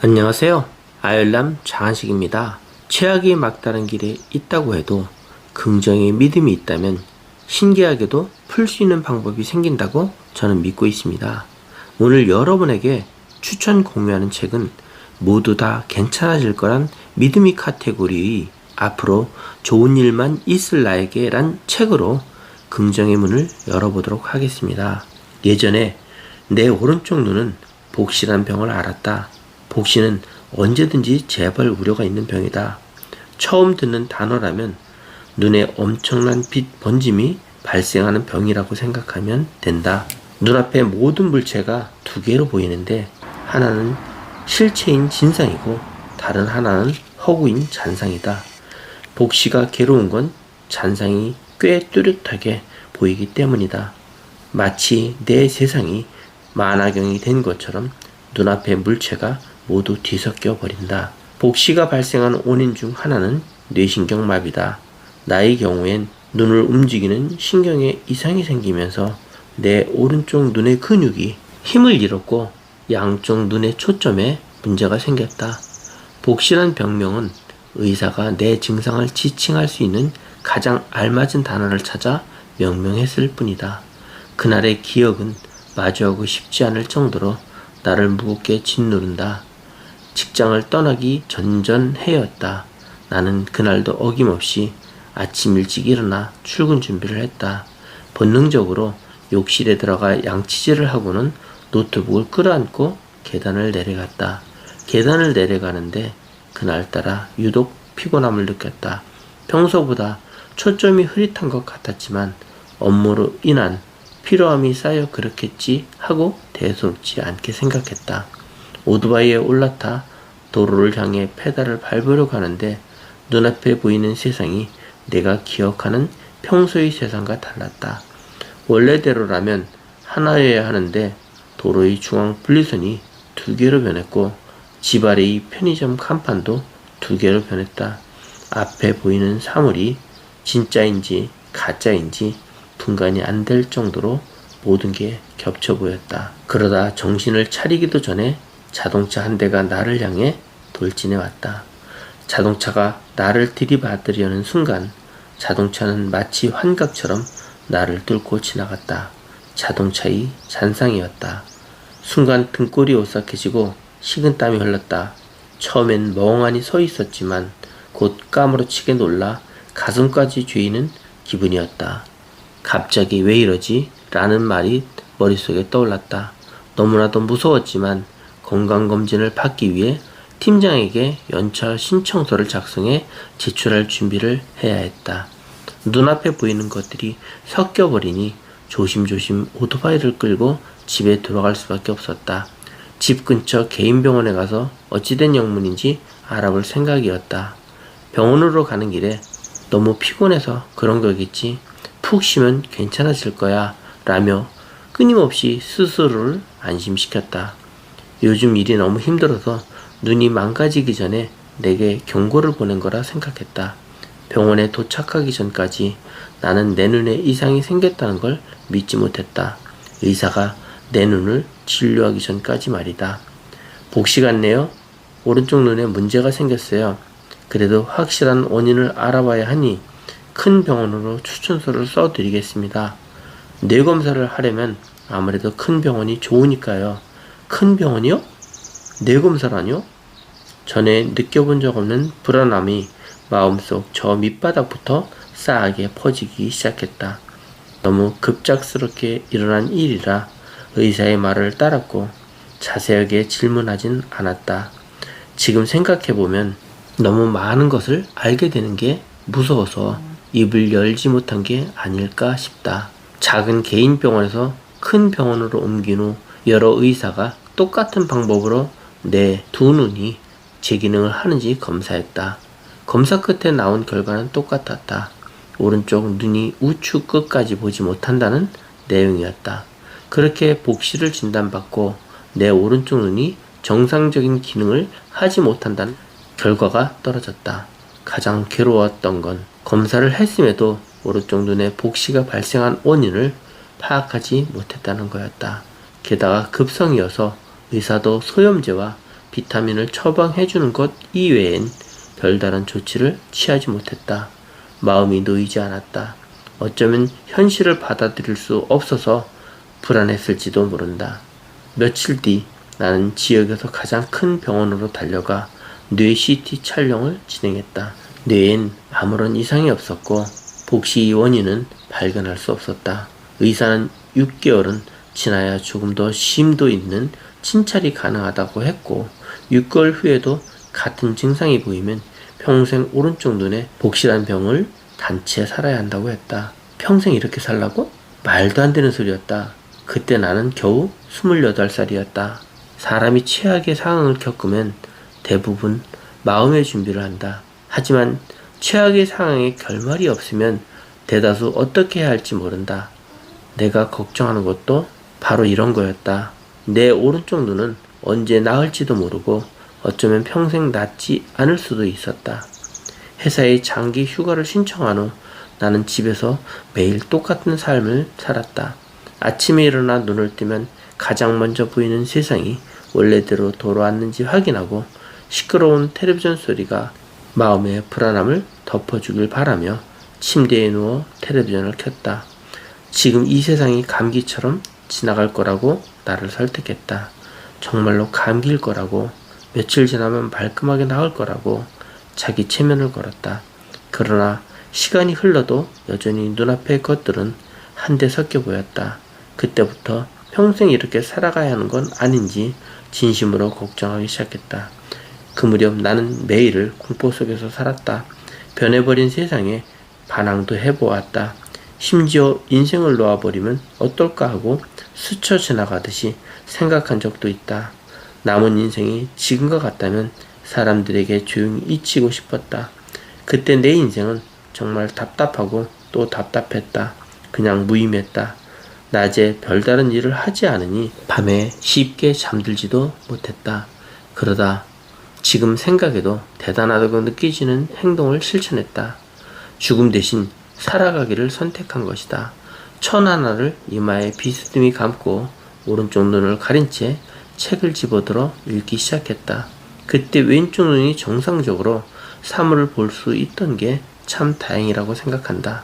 안녕하세요. 아열람 장한식입니다. 최악이 막다른 길에 있다고 해도 긍정의 믿음이 있다면 신기하게도 풀 수 있는 방법이 생긴다고 저는 믿고 있습니다. 오늘 여러분에게 추천 공유하는 책은 모두 다 괜찮아질 거란 믿음이 카테고리의 앞으로 좋은 일만 있을 나에게 란 책으로 긍정의 문을 열어보도록 하겠습니다. 예전에 내 오른쪽 눈은 복시란 병을 앓았다. 복시는 언제든지 재발 우려가 있는 병이다. 처음 듣는 단어라면 눈에 엄청난 빛 번짐이 발생하는 병이라고 생각하면 된다. 눈앞의 모든 물체가 두 개로 보이는데 하나는 실체인 진상이고 다른 하나는 허구인 잔상이다. 복시가 괴로운 건 잔상이 꽤 뚜렷하게 보이기 때문이다. 마치 내 세상이 만화경이 된 것처럼 눈앞의 물체가 모두 뒤섞여 버린다. 복시가 발생하는 원인 중 하나는 뇌신경 마비다. 나의 경우엔 눈을 움직이는 신경에 이상이 생기면서 내 오른쪽 눈의 근육이 힘을 잃었고 양쪽 눈의 초점에 문제가 생겼다. 복시란 병명은 의사가 내 증상을 지칭할 수 있는 가장 알맞은 단어를 찾아 명명했을 뿐이다. 그날의 기억은 마주하고 싶지 않을 정도로 나를 무겁게 짓누른다. 직장을 떠나기 전전해였다. 나는 그날도 어김없이 아침 일찍 일어나 출근 준비를 했다. 본능적으로 욕실에 들어가 양치질을 하고는 노트북을 끌어안고 계단을 내려갔다. 계단을 내려가는데 그날따라 유독 피곤함을 느꼈다. 평소보다 초점이 흐릿한 것 같았지만 업무로 인한 피로함이 쌓여 그렇겠지 하고 대수롭지 않게 생각했다. 오토바이에 올라타 도로를 향해 페달을 밟으려고 하는데 눈앞에 보이는 세상이 내가 기억하는 평소의 세상과 달랐다. 원래대로라면 하나여야 하는데 도로의 중앙 분리선이 두 개로 변했고 집 아래의 편의점 간판도 두 개로 변했다. 앞에 보이는 사물이 진짜인지 가짜인지 분간이 안 될 정도로 모든 게 겹쳐 보였다. 그러다 정신을 차리기도 전에 자동차 한 대가 나를 향해 돌진해 왔다. 자동차가 나를 들이받으려는 순간 자동차는 마치 환각처럼 나를 뚫고 지나갔다. 자동차의 잔상이었다. 순간 등골이 오싹해지고 식은땀이 흘렀다. 처음엔 멍하니 서 있었지만 곧 까무러치게 놀라 가슴까지 죄이는 기분이었다. 갑자기 왜 이러지? 라는 말이 머릿속에 떠올랐다. 너무나도 무서웠지만 건강검진을 받기 위해 팀장에게 연차 신청서를 작성해 제출할 준비를 해야 했다. 눈앞에 보이는 것들이 섞여버리니 조심조심 오토바이를 끌고 집에 들어갈 수밖에 없었다. 집 근처 개인 병원에 가서 어찌된 영문인지 알아볼 생각이었다. 병원으로 가는 길에 너무 피곤해서 그런 거겠지. 푹 쉬면 괜찮아질 거야 라며 끊임없이 스스로를 안심시켰다. 요즘 일이 너무 힘들어서 눈이 망가지기 전에 내게 경고를 보낸 거라 생각했다. 병원에 도착하기 전까지 나는 내 눈에 이상이 생겼다는 걸 믿지 못했다. 의사가 내 눈을 진료하기 전까지 말이다. 복시 같네요. 오른쪽 눈에 문제가 생겼어요. 그래도 확실한 원인을 알아봐야 하니 큰 병원으로 추천서를 써드리겠습니다. 뇌 검사를 하려면 아무래도 큰 병원이 좋으니까요. 큰 병원이요? 뇌 검사라뇨? 전에 느껴본 적 없는 불안함이 마음속 저 밑바닥부터 싸하게 퍼지기 시작했다. 너무 급작스럽게 일어난 일이라 의사의 말을 따랐고 자세하게 질문하진 않았다. 지금 생각해보면 너무 많은 것을 알게 되는 게 무서워서 입을 열지 못한 게 아닐까 싶다. 작은 개인 병원에서 큰 병원으로 옮긴 후 여러 의사가 똑같은 방법으로 내 두 눈이 제 기능을 하는지 검사했다. 검사 끝에 나온 결과는 똑같았다. 오른쪽 눈이 우측 끝까지 보지 못한다는 내용이었다. 그렇게 복시를 진단받고 내 오른쪽 눈이 정상적인 기능을 하지 못한다는 결과가 떨어졌다. 가장 괴로웠던 건 검사를 했음에도 오른쪽 눈에 복시가 발생한 원인을 파악하지 못했다는 거였다. 게다가 급성이어서 의사도 소염제와 비타민을 처방해주는 것 이외엔 별다른 조치를 취하지 못했다. 마음이 놓이지 않았다. 어쩌면 현실을 받아들일 수 없어서 불안했을지도 모른다. 며칠 뒤 나는 지역에서 가장 큰 병원으로 달려가 뇌 CT 촬영을 진행했다. 뇌엔 아무런 이상이 없었고 복시 원인은 발견할 수 없었다. 의사는 6개월은 지나야 조금 더 심도 있는 진찰이 가능하다고 했고 6개월 후에도 같은 증상이 보이면 평생 오른쪽 눈에 복시란 병을 단채 살아야 한다고 했다. 평생 이렇게 살라고? 말도 안 되는 소리였다. 그때 나는 겨우 28살이었다. 사람이 최악의 상황을 겪으면 대부분 마음의 준비를 한다. 하지만 최악의 상황에 결말이 없으면 대다수 어떻게 해야 할지 모른다. 내가 걱정하는 것도 바로 이런 거였다. 내 오른쪽 눈은 언제 나을지도 모르고 어쩌면 평생 낫지 않을 수도 있었다. 회사에 장기 휴가를 신청한 후 나는 집에서 매일 똑같은 삶을 살았다. 아침에 일어나 눈을 뜨면 가장 먼저 보이는 세상이 원래대로 돌아왔는지 확인하고 시끄러운 텔레비전 소리가 마음의 불안함을 덮어주길 바라며 침대에 누워 텔레비전을 켰다. 지금 이 세상이 감기처럼 지나갈 거라고 나를 설득했다. 정말로 감기일 거라고, 며칠 지나면 말끔하게 나을 거라고 자기 체면을 걸었다. 그러나 시간이 흘러도 여전히 눈앞의 것들은 한데 섞여 보였다. 그때부터 평생 이렇게 살아가야 하는 건 아닌지 진심으로 걱정하기 시작했다. 그 무렵 나는 매일을 공포 속에서 살았다. 변해버린 세상에 반항도 해보았다. 심지어 인생을 놓아버리면 어떨까 하고 스쳐 지나가듯이 생각한 적도 있다. 남은 인생이 지금과 같다면 사람들에게 조용히 잊히고 싶었다. 그때 내 인생은 정말 답답하고 또 답답했다. 그냥 무의미했다. 낮에 별다른 일을 하지 않으니 밤에 쉽게 잠들지도 못했다. 그러다 지금 생각해도 대단하다고 느껴지는 행동을 실천했다. 죽음 대신 살아가기를 선택한 것이다. 천 하나를 이마에 비스듬히 감고 오른쪽 눈을 가린 채 책을 집어들어 읽기 시작했다. 그때 왼쪽 눈이 정상적으로 사물을 볼 수 있던 게 참 다행이라고 생각한다.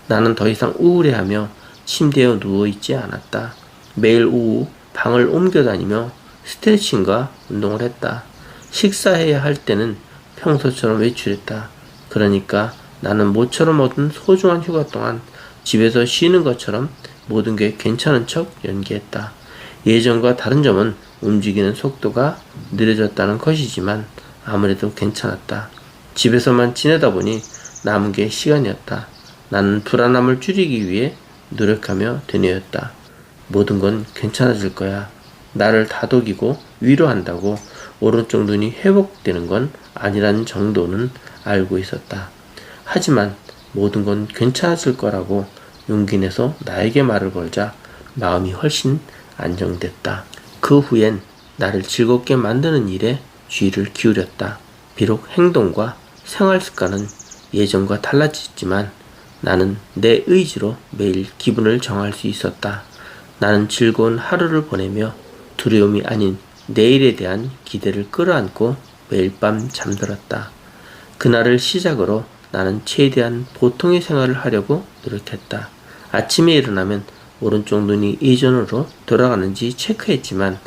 나는 더 이상 우울해하며 침대에 누워있지 않았다. 매일 오후 방을 옮겨 다니며 스트레칭과 운동을 했다. 식사해야 할 때는 평소처럼 외출했다. 그러니까 나는 모처럼 얻은 소중한 휴가 동안 집에서 쉬는 것처럼 모든 게 괜찮은 척 연기했다. 예전과 다른 점은 움직이는 속도가 느려졌다는 것이지만 아무래도 괜찮았다. 집에서만 지내다 보니 남은 게 시간이었다. 나는 불안함을 줄이기 위해 노력하며 되뇌었다. 모든 건 괜찮아질 거야. 나를 다독이고 위로한다고 오른쪽 눈이 회복되는 건 아니라는 정도는 알고 있었다. 하지만 모든 건 괜찮아질 거라고 용기 내서 나에게 말을 걸자 마음이 훨씬 안정됐다. 그 후엔 나를 즐겁게 만드는 일에 주의를 기울였다. 비록 행동과 생활 습관은 예전과 달라졌지만 나는 내 의지로 매일 기분을 정할 수 있었다. 나는 즐거운 하루를 보내며 두려움이 아닌 내일에 대한 기대를 끌어안고 매일 밤 잠들었다. 그날을 시작으로 나는 최대한 보통의 생활을 하려고 노력했다. 아침에 일어나면 오른쪽 눈이 예전으로 돌아가는지 체크했지만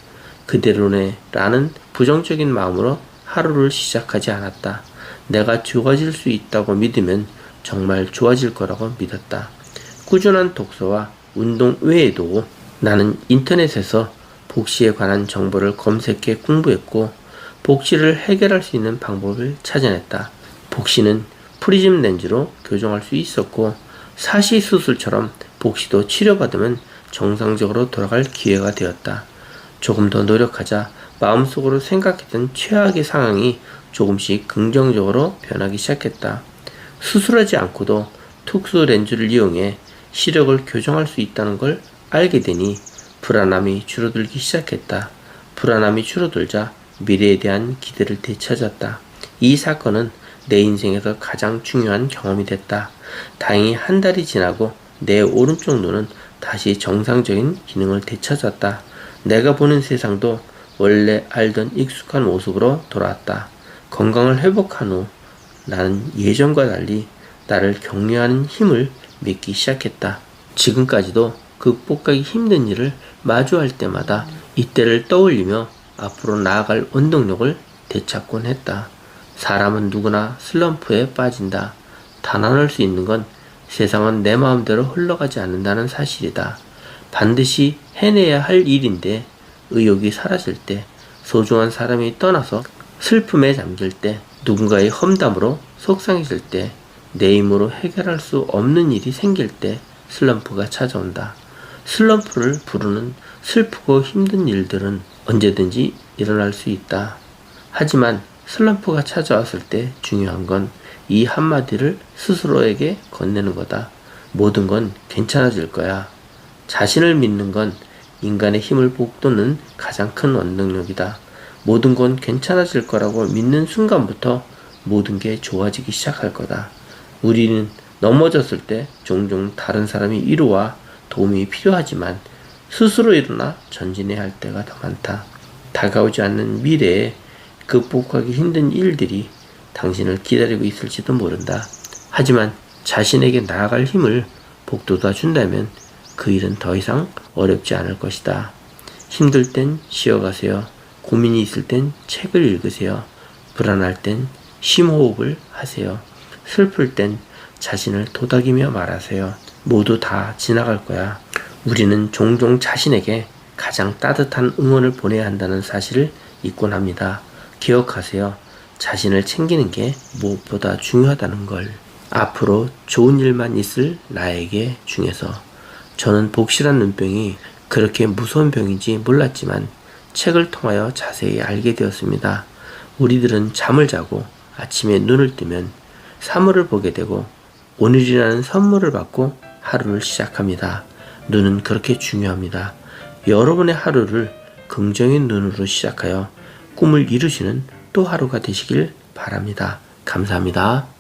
그대로네 라는 부정적인 마음으로 하루를 시작하지 않았다. 내가 좋아질 수 있다고 믿으면 정말 좋아질 거라고 믿었다. 꾸준한 독서와 운동 외에도 나는 인터넷에서 복시에 관한 정보를 검색해 공부했고 복시를 해결할 수 있는 방법을 찾아냈다. 복시는 프리즘 렌즈로 교정할 수 있었고 사시 수술처럼 복시도 치료받으면 정상적으로 돌아갈 기회가 되었다. 조금 더 노력하자 마음속으로 생각했던 최악의 상황이 조금씩 긍정적으로 변하기 시작했다. 수술하지 않고도 특수 렌즈를 이용해 시력을 교정할 수 있다는 걸 알게 되니 불안함이 줄어들기 시작했다. 불안함이 줄어들자 미래에 대한 기대를 되찾았다. 이 사건은 내 인생에서 가장 중요한 경험이 됐다. 다행히 한 달이 지나고 내 오른쪽 눈은 다시 정상적인 기능을 되찾았다. 내가 보는 세상도 원래 알던 익숙한 모습으로 돌아왔다. 건강을 회복한 후 나는 예전과 달리 나를 격려하는 힘을 믿기 시작했다. 지금까지도 극복하기 힘든 일을 마주할 때마다 이때를 떠올리며 앞으로 나아갈 원동력을 되찾곤 했다. 사람은 누구나 슬럼프에 빠진다. 단언할 수 있는 건 세상은 내 마음대로 흘러가지 않는다는 사실이다. 반드시 해내야 할 일인데 의욕이 사라질 때, 소중한 사람이 떠나서 슬픔에 잠길 때, 누군가의 험담으로 속상해질 때, 내 힘으로 해결할 수 없는 일이 생길 때 슬럼프가 찾아온다. 슬럼프를 부르는 슬프고 힘든 일들은 언제든지 일어날 수 있다. 하지만 슬럼프가 찾아왔을 때 중요한 건 이 한마디를 스스로에게 건네는 거다. 모든 건 괜찮아질 거야. 자신을 믿는 건 인간의 힘을 북돋는 가장 큰 원동력이다. 모든 건 괜찮아질 거라고 믿는 순간부터 모든 게 좋아지기 시작할 거다. 우리는 넘어졌을 때 종종 다른 사람이 이루와 도움이 필요하지만 스스로 일어나 전진해야 할 때가 더 많다. 다가오지 않는 미래에 극복하기 힘든 일들이 당신을 기다리고 있을지도 모른다. 하지만 자신에게 나아갈 힘을 북돋아 준다면 그 일은 더 이상 어렵지 않을 것이다. 힘들 땐 쉬어가세요. 고민이 있을 땐 책을 읽으세요. 불안할 땐 심호흡을 하세요. 슬플 땐 자신을 도닥이며 말하세요. 모두 다 지나갈 거야. 우리는 종종 자신에게 가장 따뜻한 응원을 보내야 한다는 사실을 잊곤 합니다. 기억하세요. 자신을 챙기는 게 무엇보다 중요하다는 걸. 앞으로 좋은 일만 있을 나에게 중에서 저는 복실한 눈병이 그렇게 무서운 병인지 몰랐지만 책을 통하여 자세히 알게 되었습니다. 우리들은 잠을 자고 아침에 눈을 뜨면 사물을 보게 되고 오늘이라는 선물을 받고 하루를 시작합니다. 눈은 그렇게 중요합니다. 여러분의 하루를 긍정의 눈으로 시작하여 꿈을 이루시는 또 하루가 되시길 바랍니다. 감사합니다.